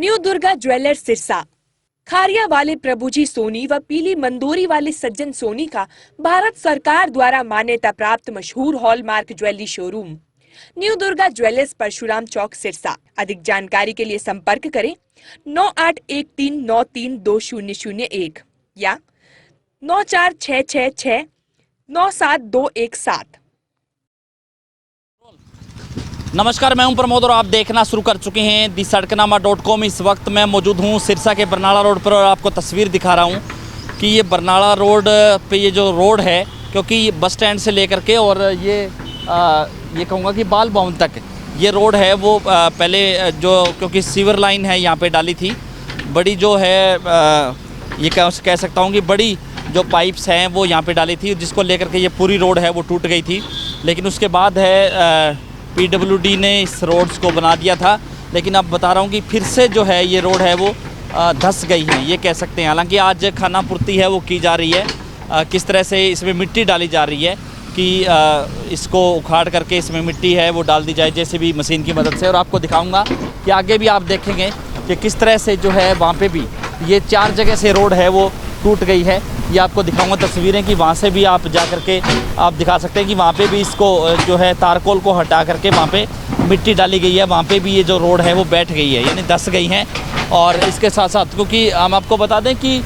New Durga jewellers Sirsa. Kharia वाले प्रभुजी सोनी व पीली मंदोरी वाले सज्जन सोनी का भारत सरकार द्वारा मान्यता प्राप्त मशहूर hallmark jewellery showroom new Durga jewellers Parshuram Chowk Sirsa. अधिक जानकारी के लिए संपर्क करें 9813932001 या 9466697217। नमस्कार, मैं हूं प्रमोद और आप देखना शुरू कर चुके हैं दी सड़कनामा.com। इस वक्त मैं मौजूद हूं सिरसा के बरनाला रोड पर और आपको तस्वीर दिखा रहा हूं कि ये बरनाला रोड पे ये जो रोड है, क्योंकि ये बस स्टैंड से लेकर के और ये कहूँगा कि बाल भवन तक ये रोड है वो पहले जो क्योंकि सीवर लाइन है यहाँ पे डाली थी, बड़ी जो है ये कह सकता हूँ कि बड़ी जो पाइप्स हैं वो यहाँ पे डाली थी, जिसको लेकर के ये पूरी रोड है वो टूट गई थी। लेकिन उसके बाद है PWD ने इस रोड्स को बना दिया था, लेकिन अब बता रहा हूँ कि फिर से जो है ये रोड है वो धंस गई है, ये कह सकते हैं। हालांकि आज खाना पूर्ति है वो की जा रही है, किस तरह से इसमें मिट्टी डाली जा रही है कि इसको उखाड़ करके इसमें मिट्टी है वो डाल दी जाए JCB मशीन की मदद से। और आपको दिखाऊंगा कि आगे भी आप देखेंगे कि किस तरह से जो है वहाँ पे भी ये 4 जगह से रोड है वो टूट गई है। ये आपको दिखाऊंगा तस्वीरें कि वहाँ से भी आप जा करके आप दिखा सकते हैं कि वहाँ पे भी इसको जो है तारकोल को हटा करके वहाँ पे मिट्टी डाली गई है। वहाँ पे भी ये जो रोड है वो बैठ गई है, यानी धंस गई हैं। और इसके साथ साथ क्योंकि हम आपको बता दें कि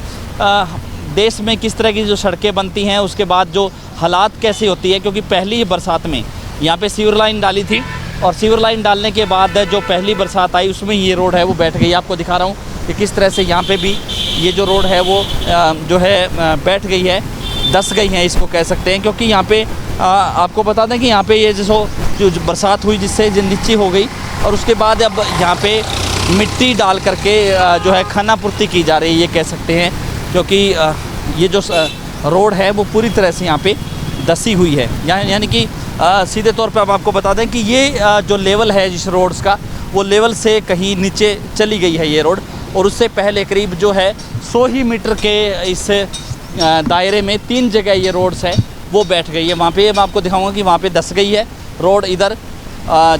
देश में किस तरह की जो सड़कें बनती हैं, उसके बाद जो हालात कैसी होती है, क्योंकि पहली बरसात में यहाँ पे सीवर लाइन डाली थी और सीवर लाइन डालने के बाद जो पहली बरसात आई उसमें ये रोड है वो बैठ गई। आपको दिखा रहा हूँ कि किस तरह से यहाँ पे भी ये जो रोड है वो जो है बैठ गई है, धंस गई है इसको कह सकते हैं। क्योंकि यहाँ पे आपको बता दें कि यहाँ पे ये जो बरसात हुई जिससे नीची हो गई और उसके बाद अब यहाँ पे मिट्टी डाल करके जो है खाना पूर्ति की जा रही है, ये कह सकते हैं। क्योंकि ये जो रोड है वो पूरी तरह से यहाँ पे धंसी हुई है, यानी कि सीधे तौर पे अब आपको बता दें कि ये जो लेवल है जिस रोड्स का वो लेवल से कहीं नीचे चली गई है ये रोड। और उससे पहले करीब जो है 100 ही मीटर के इस दायरे में 3 जगह ये रोड्स है वो बैठ गई है। वहाँ पे मैं आपको दिखाऊंगा कि वहाँ पे धंस गई है रोड। इधर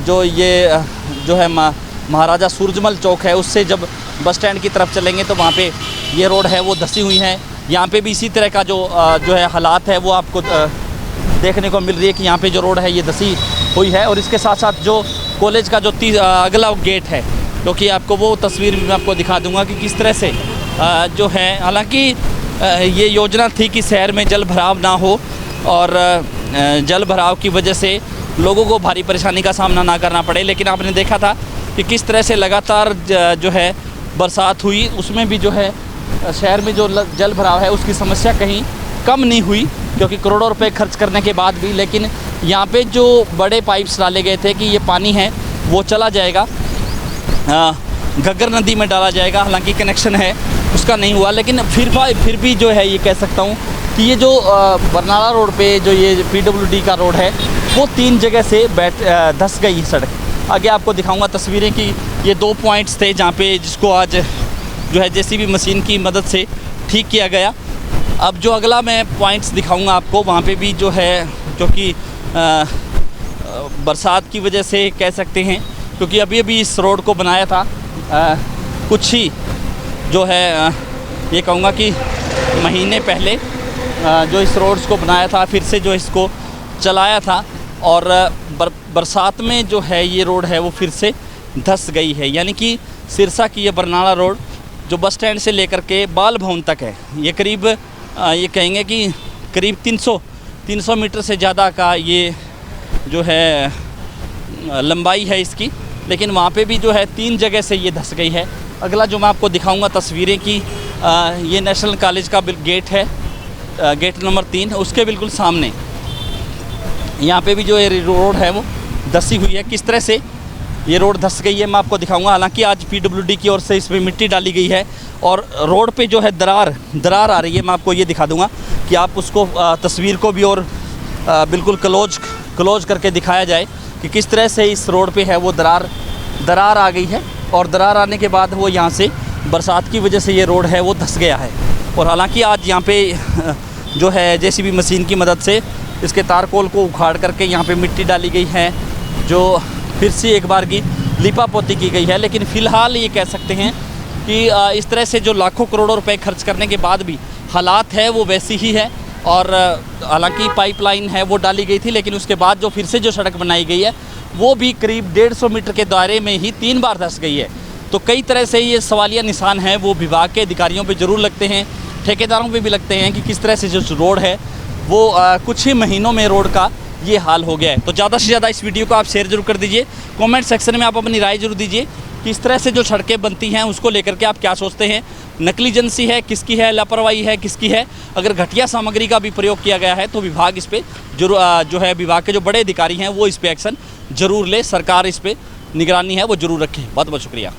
जो ये जो है महाराजा सूरजमल चौक है, उससे जब बस स्टैंड की तरफ चलेंगे तो वहाँ पे ये रोड है वो धंसी हुई हैं। यहाँ पे भी इसी तरह का जो है हालात है वो आपको देखने को मिल रही है कि यहाँ पे जो रोड है ये धंसी हुई है। और इसके साथ साथ जो कॉलेज का जो अगला गेट है, क्योंकि आपको वो तस्वीर भी मैं आपको दिखा दूंगा कि किस तरह से जो है, हालांकि ये योजना थी कि शहर में जल भराव ना हो और जल भराव की वजह से लोगों को भारी परेशानी का सामना ना करना पड़े। लेकिन आपने देखा था कि किस तरह से लगातार जो है बरसात हुई, उसमें भी जो है शहर में जो जल भराव है उसकी समस्या कहीं कम नहीं हुई, क्योंकि करोड़ों रुपए खर्च करने के बाद भी। लेकिन यहाँ पे जो बड़े पाइप्स डाले गए थे कि ये पानी है वो चला जाएगा, घग्गर नदी में डाला जाएगा, हालांकि कनेक्शन है उसका नहीं हुआ। लेकिन फिर भी जो है ये कह सकता हूँ कि ये जो बरनाला रोड पे जो ये PWD का रोड है वो 3 जगह से धंस गई है सड़क। आगे आपको दिखाऊंगा तस्वीरें कि ये 2 पॉइंट्स थे जहाँ पे जिसको आज जो है JCB मशीन की मदद से ठीक किया गया। अब जो अगला मैं पॉइंट्स दिखाऊंगा आपको, वहाँ पे भी जो है क्योंकि बरसात की वजह से कह सकते हैं, क्योंकि अभी इस रोड को बनाया था कुछ ही जो है ये कहूँगा कि महीने पहले जो इस रोड्स को बनाया था, फिर से जो इसको चलाया था और बरसात में जो है ये रोड है वो फिर से धंस गई है। यानी कि सिरसा की ये बरनाला रोड जो बस स्टैंड से लेकर के बाल भवन तक है, ये करीब ये कहेंगे कि करीब 300 मीटर से ज़्यादा का ये जो है लंबाई है इसकी। लेकिन वहाँ पे भी जो है 3 जगह से ये धंस गई है। अगला जो मैं आपको दिखाऊंगा तस्वीरें कि ये नेशनल कॉलेज का गेट है, गेट नंबर 3, उसके बिल्कुल सामने यहाँ पे भी जो ये रोड है वो धंसी हुई है। किस तरह से ये रोड धंस गई है मैं आपको दिखाऊंगा। हालांकि आज PWD की ओर से इसमें मिट्टी डाली गई है और रोड पे जो है दरार आ रही है। मैं आपको ये दिखा दूंगा कि आप उसको तस्वीर को भी और बिल्कुल क्लोज करके दिखाया जाए कि किस तरह से इस रोड पे है वो दरार आ गई है। और दरार आने के बाद वो यहाँ से बरसात की वजह से ये रोड है वो धंस गया है। और हालांकि आज यहाँ पे जो है JCB मशीन की मदद से इसके तारकोल को उखाड़ करके यहाँ पे मिट्टी डाली गई है, जो फिर से एक बार की लिपापोती की गई है। लेकिन फ़िलहाल ये कह सकते हैं कि इस तरह से जो लाखों करोड़ों रुपए खर्च करने के बाद भी हालात है वो वैसी ही है। और हालांकि पाइपलाइन है वो डाली गई थी, लेकिन उसके बाद जो फिर से जो सड़क बनाई गई है वो भी करीब 150 मीटर के दायरे में ही 3 बार धंस गई है। तो कई तरह से ये सवालिया निशान हैं वो विभाग के अधिकारियों पे ज़रूर लगते हैं, ठेकेदारों पे भी लगते हैं कि किस तरह से जो रोड है वो कुछ ही महीनों में रोड का ये हाल हो गया है। तो ज़्यादा से ज़्यादा इस वीडियो को आप शेयर जरूर कर दीजिए। कमेंट सेक्शन में आप अपनी राय जरूर दीजिए कि इस तरह से जो सड़कें बनती हैं उसको लेकर के आप क्या सोचते हैं। नेग्लिजेंसी है किसकी है, लापरवाही है किसकी है। अगर घटिया सामग्री का भी प्रयोग किया गया है तो विभाग इस पर जरूर जो है विभाग के जो बड़े अधिकारी हैं वो इस पर एक्शन जरूर ले, सरकार इस पर निगरानी है वो जरूर रखे। बहुत बहुत शुक्रिया।